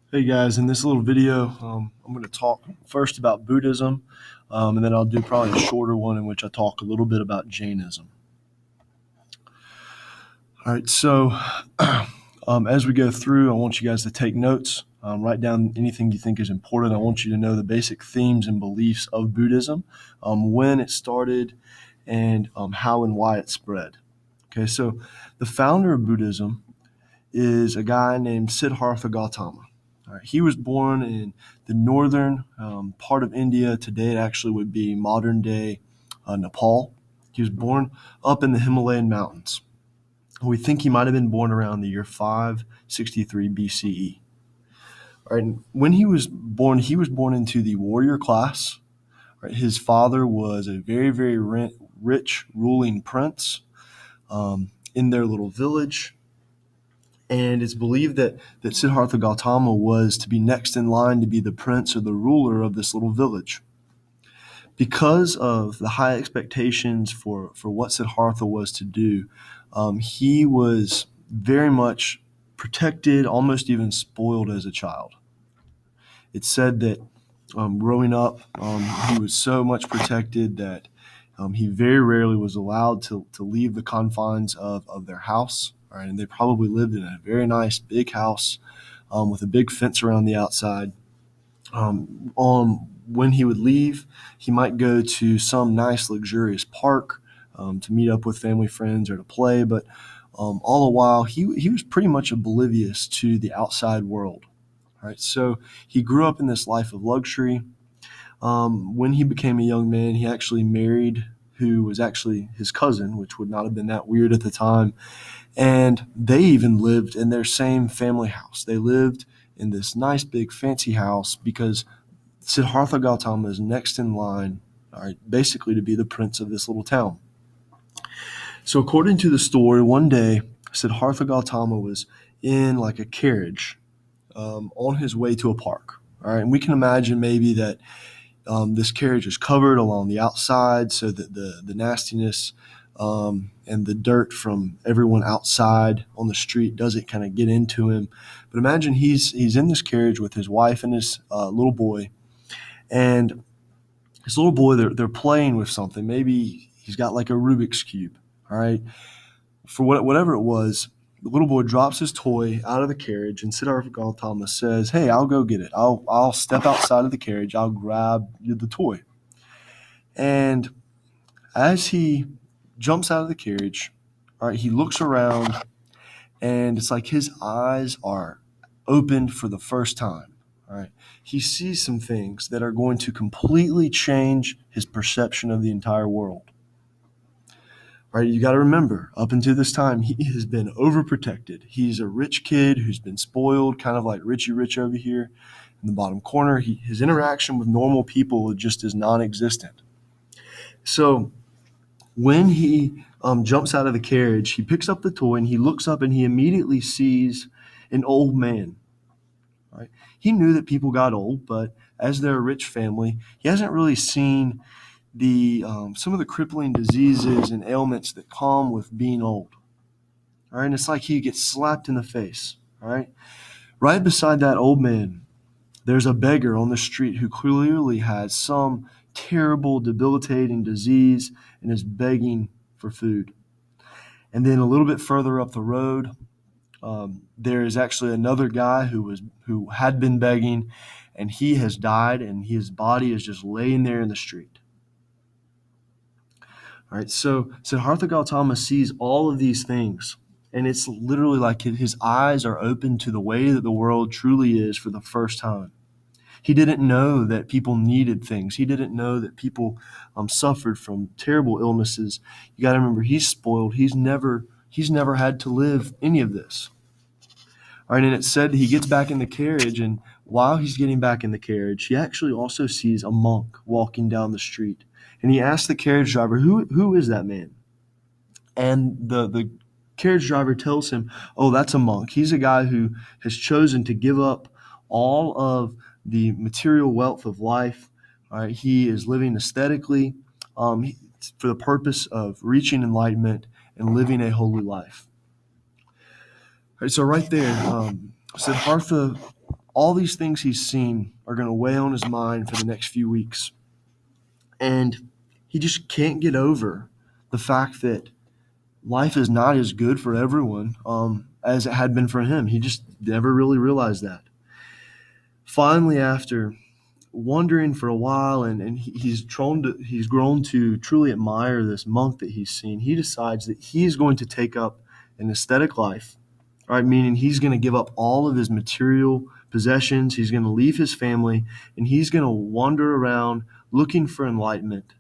Hey guys, in this little video, I'm going to talk first about Buddhism, and then I'll do probably a shorter one in which I talk a little bit about Jainism. All right, so as we go through, I want you guys to take notes, write down anything you think is important. I want you to know the basic themes and beliefs of Buddhism, when it started, and how and why it spread. Okay, so the founder of Buddhism is a guy named Siddhartha Gautama. All right, he was born in the northern part of India. Today, it actually would be modern day Nepal. He was born up in the Himalayan mountains. We think he might have been born around the year 563 BCE. All right, and when he was born into the warrior class. Right, his father was a very, very rich ruling prince in their little village. And it's believed that Siddhartha Gautama was to be next in line to be the prince or the ruler of this little village. Because of the high expectations for what Siddhartha was to do, he was very much protected, almost even spoiled as a child. It's said that growing up, he was so much protected that he very rarely was allowed to leave the confines of their house. All right, and they probably lived in a very nice big house with a big fence around the outside. When he would leave, he might go to some nice luxurious park to meet up with family friends or to play, but all the while he was pretty much oblivious to the outside world. All right, so he grew up in this life of luxury. When he became a young man, he actually married who was actually his cousin, which would not have been that weird at the time. And they even lived in their same family house. They lived in this nice, big, fancy house because Siddhartha Gautama is next in line, all right, basically to be the prince of this little town. So, according to the story, one day Siddhartha Gautama was in like a carriage on his way to a park. All right, and we can imagine maybe that this carriage is covered along the outside so that the nastiness and the dirt from everyone outside on the street doesn't kind of get into him. But imagine he's in this carriage with his wife and his little boy, and his little boy they're playing with something. Maybe he's got like a Rubik's cube. All right, for whatever it was. The little boy drops his toy out of the carriage, and Siddhartha Gautama says, "Hey, I'll go get it. I'll step outside of the carriage. I'll grab the toy." And as he jumps out of the carriage, all right, he looks around, and it's like his eyes are opened for the first time. All right, he sees some things that are going to completely change his perception of the entire world. Right, you got to remember, up until this time, he has been overprotected. He's a rich kid who's been spoiled, kind of like Richie Rich over here in the bottom corner. His interaction with normal people just is non-existent. So when he jumps out of the carriage, he picks up the toy and he looks up and he immediately sees an old man. Right? He knew that people got old, but as they're a rich family, he hasn't really seen the some of the crippling diseases and ailments that come with being old. All right, and it's like he gets slapped in the face. All right, right beside that old man, there's a beggar on the street who clearly has some terrible, debilitating disease and is begging for food. And then a little bit further up the road, there is actually another guy who had been begging, and he has died, and his body is just laying there in the street. All right, so Siddhartha Gautama sees all of these things, and it's literally like his eyes are open to the way that the world truly is for the first time. He didn't know that people needed things. He didn't know that people suffered from terrible illnesses. You got to remember, he's spoiled. He's never had to live any of this. All right, and it said he gets back in the carriage, and while he's getting back in the carriage, he actually also sees a monk walking down the street. And he asks the carriage driver, who is that man? And the carriage driver tells him, oh, that's a monk. He's a guy who has chosen to give up all of the material wealth of life. All right, he is living aesthetically for the purpose of reaching enlightenment and living a holy life. All right, so right there, Siddhartha all these things he's seen are going to weigh on his mind for the next few weeks. And he just can't get over the fact that life is not as good for everyone as it had been for him. He just never really realized that. Finally, after wondering for a while, and he's grown to truly admire this monk that he's seen, he decides that he's going to take up an ascetic life, right? Meaning he's going to give up all of his material possessions, he's going to leave his family, and he's going to wander around looking for enlightenment,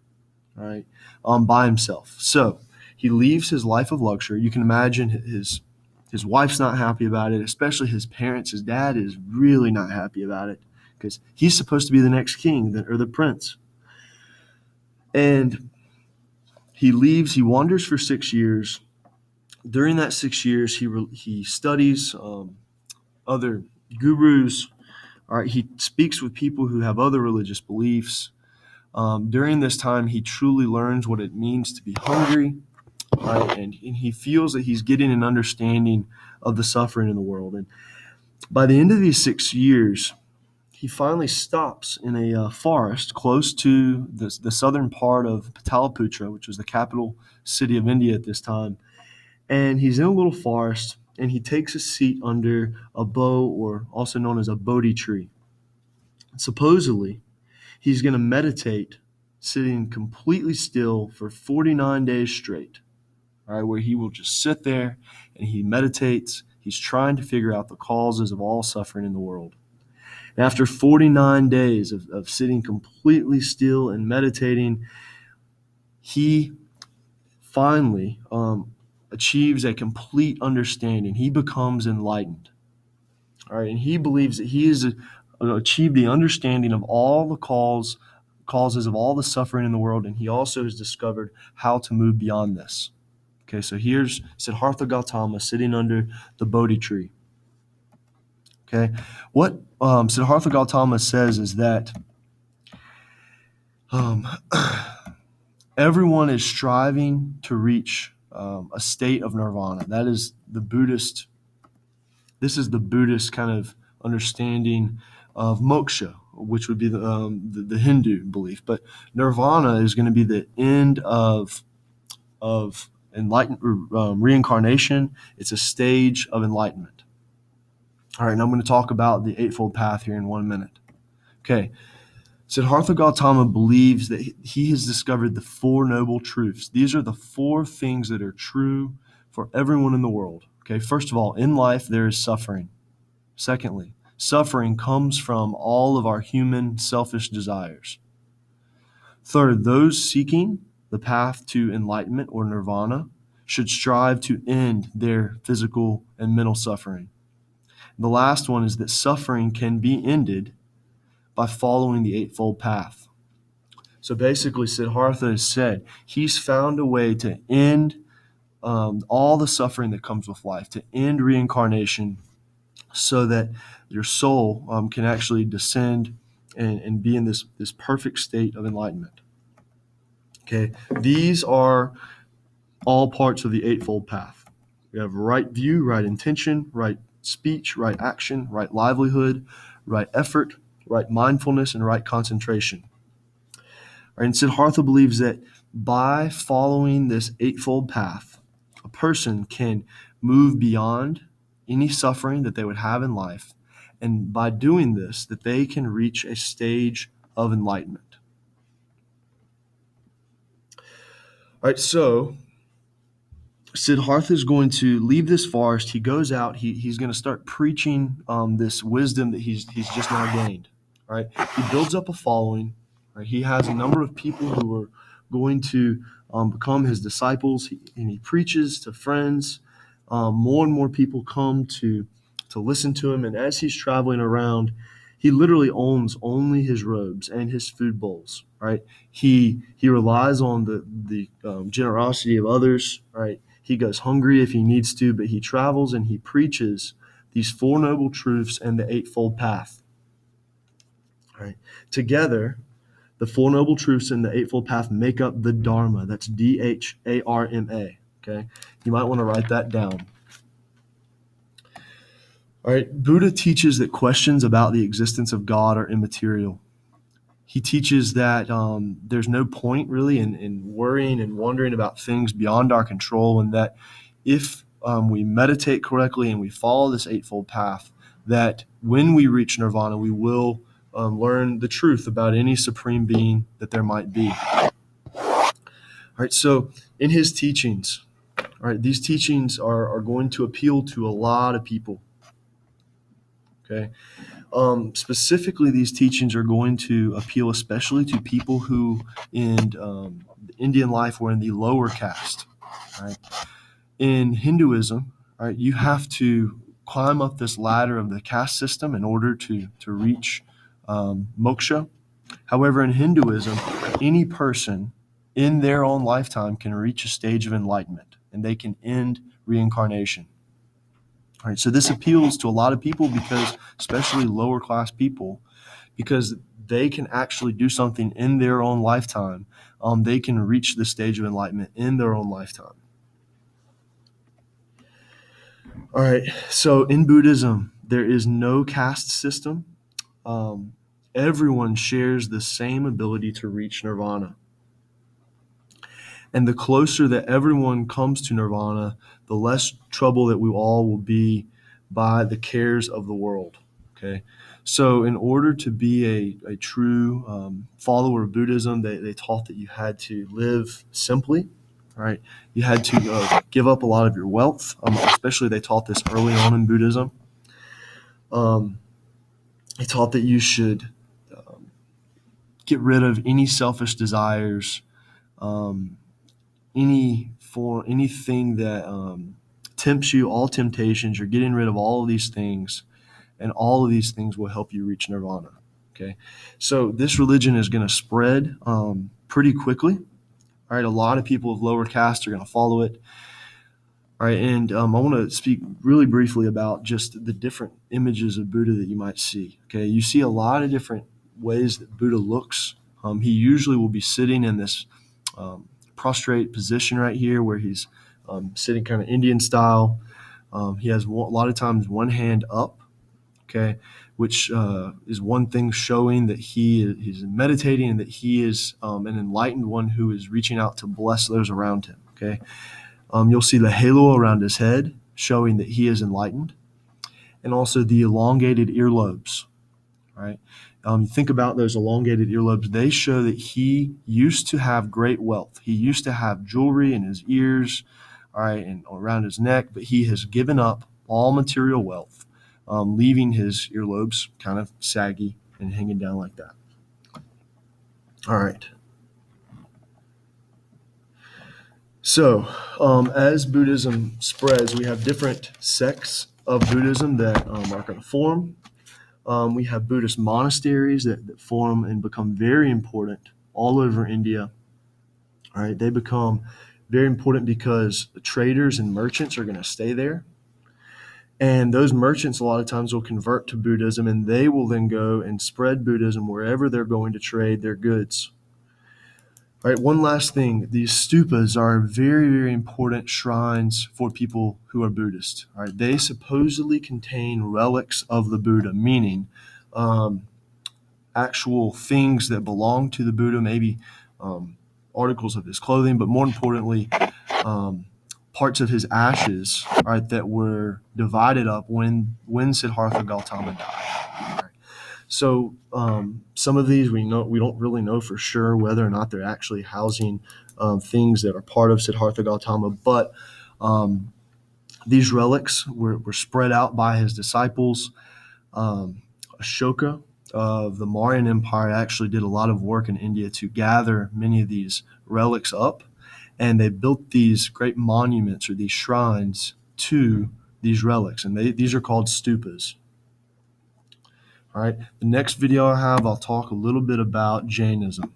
right, by himself. So he leaves his life of luxury. You can imagine his wife's not happy about it, especially his parents. His dad is really not happy about it because he's supposed to be the next king or the prince. And he leaves, he wanders for 6 years. During that 6 years, he studies other gurus. All right, he speaks with people who have other religious beliefs. During this time, he truly learns what it means to be hungry, right? And he feels that he's getting an understanding of the suffering in the world. And by the end of these 6 years, he finally stops in a forest close to the southern part of Pataliputra, which was the capital city of India at this time. And he's in a little forest, and he takes a seat under a bo, or also known as a Bodhi tree. Supposedly, he's going to meditate sitting completely still for 49 days straight, all right, where he will just sit there and he meditates. He's trying to figure out the causes of all suffering in the world. And after 49 days of sitting completely still and meditating, he finally achieves a complete understanding. He becomes enlightened. All right, and he believes that he has achieved the understanding of all the causes of all the suffering in the world, and he also has discovered how to move beyond this. Okay, so here's Siddhartha Gautama sitting under the Bodhi tree. Okay, what Siddhartha Gautama says is that everyone is striving to reach a state of nirvana. That is the Buddhist. This is the Buddhist kind of understanding of moksha, which would be the Hindu belief. But nirvana is going to be the end of enlightenment, reincarnation. It's a stage of enlightenment. All right, and I'm going to talk about the Eightfold Path here in 1 minute. Okay, Siddhartha Gautama believes that he has discovered the Four Noble Truths. These are the four things that are true for everyone in the world. Okay, first of all, in life there is suffering. Secondly, suffering comes from all of our human selfish desires. Third, those seeking the path to enlightenment or nirvana should strive to end their physical and mental suffering. The last one is that suffering can be ended by following the Eightfold Path. So basically, Siddhartha has said he's found a way to end all the suffering that comes with life, to end reincarnation, so that your soul can actually descend and be in this perfect state of enlightenment. Okay, these are all parts of the Eightfold Path. We have right view, right intention, right speech, right action, right livelihood, right effort, right mindfulness, and right concentration. And Siddhartha believes that by following this Eightfold Path, a person can move beyond any suffering that they would have in life, and by doing this, that they can reach a stage of enlightenment. All right, so Siddhartha is going to leave this forest. He goes out. He's going to start preaching this wisdom that he's just now gained. Right? He builds up a following. Right? He has a number of people who are going to become his disciples, and he preaches to friends. More and more people come to listen to him. And as he's traveling around, he literally owns only his robes and his food bowls. Right? He relies on the generosity of others. Right? He goes hungry if he needs to, but he travels and he preaches these Four Noble Truths and the Eightfold Path. All right. Together, the Four Noble Truths and the Eightfold Path make up the Dharma. That's Dharma. Okay, you might want to write that down. All right, Buddha teaches that questions about the existence of God are immaterial. He teaches that there's no point really in worrying and wondering about things beyond our control, and that if we meditate correctly and we follow this Eightfold Path, that when we reach nirvana, we will learn the truth about any supreme being that there might be. All right, so in his teachings, all right, these teachings are going to appeal to a lot of people. Okay. Specifically, these teachings are going to appeal especially to people who in Indian life were in the lower caste. Right? In Hinduism, right, you have to climb up this ladder of the caste system in order to reach moksha. However, in Hinduism, any person in their own lifetime can reach a stage of enlightenment, and they can end reincarnation. All right, so this appeals to a lot of people because, especially lower class people, because they can actually do something in their own lifetime. They can reach the stage of enlightenment in their own lifetime. All right, so in Buddhism, there is no caste system. Everyone shares the same ability to reach nirvana. And the closer that everyone comes to nirvana, the less trouble that we all will be by the cares of the world. Okay, so in order to be a true follower of Buddhism, they taught that you had to live simply, right? You had to give up a lot of your wealth. Especially they taught this early on in Buddhism. They taught that you should get rid of any selfish desires, anything that tempts you, all temptations. You're getting rid of all of these things, and all of these things will help you reach nirvana. Okay, so this religion is going to spread pretty quickly. All right, a lot of people of lower caste are going to follow it. All right, and I want to speak really briefly about just the different images of Buddha that you might see. Okay, you see a lot of different ways that Buddha looks. He usually will be sitting in this prostrate position right here, where he's sitting kind of Indian style. He has a lot of times one hand up, okay, which is one thing showing that he's meditating and that he is an enlightened one who is reaching out to bless those around him. Okay, you'll see the halo around his head showing that he is enlightened, and also the elongated earlobes. Right, you think about those elongated earlobes; they show that he used to have great wealth. He used to have jewelry in his ears, all right, and around his neck, but he has given up all material wealth, leaving his earlobes kind of saggy and hanging down like that. All right. So, as Buddhism spreads, we have different sects of Buddhism that are going to form. We have Buddhist monasteries that form and become very important all over India. All right, they become very important because the traders and merchants are going to stay there. And those merchants a lot of times will convert to Buddhism, and they will then go and spread Buddhism wherever they're going to trade their goods. All right, one last thing. These stupas are very, very important shrines for people who are Buddhist. All right, they supposedly contain relics of the Buddha, meaning actual things that belong to the Buddha, maybe articles of his clothing, but more importantly, parts of his ashes, right, that were divided up when Siddhartha Gautama died. Right. So some of these we don't really know for sure whether or not they're actually housing things that are part of Siddhartha Gautama, but these relics were spread out by his disciples. Ashoka of the Mauryan Empire actually did a lot of work in India to gather many of these relics up, and they built these great monuments or these shrines to these relics, and these are called stupas. All right, the next video I have, I'll talk a little bit about Jainism.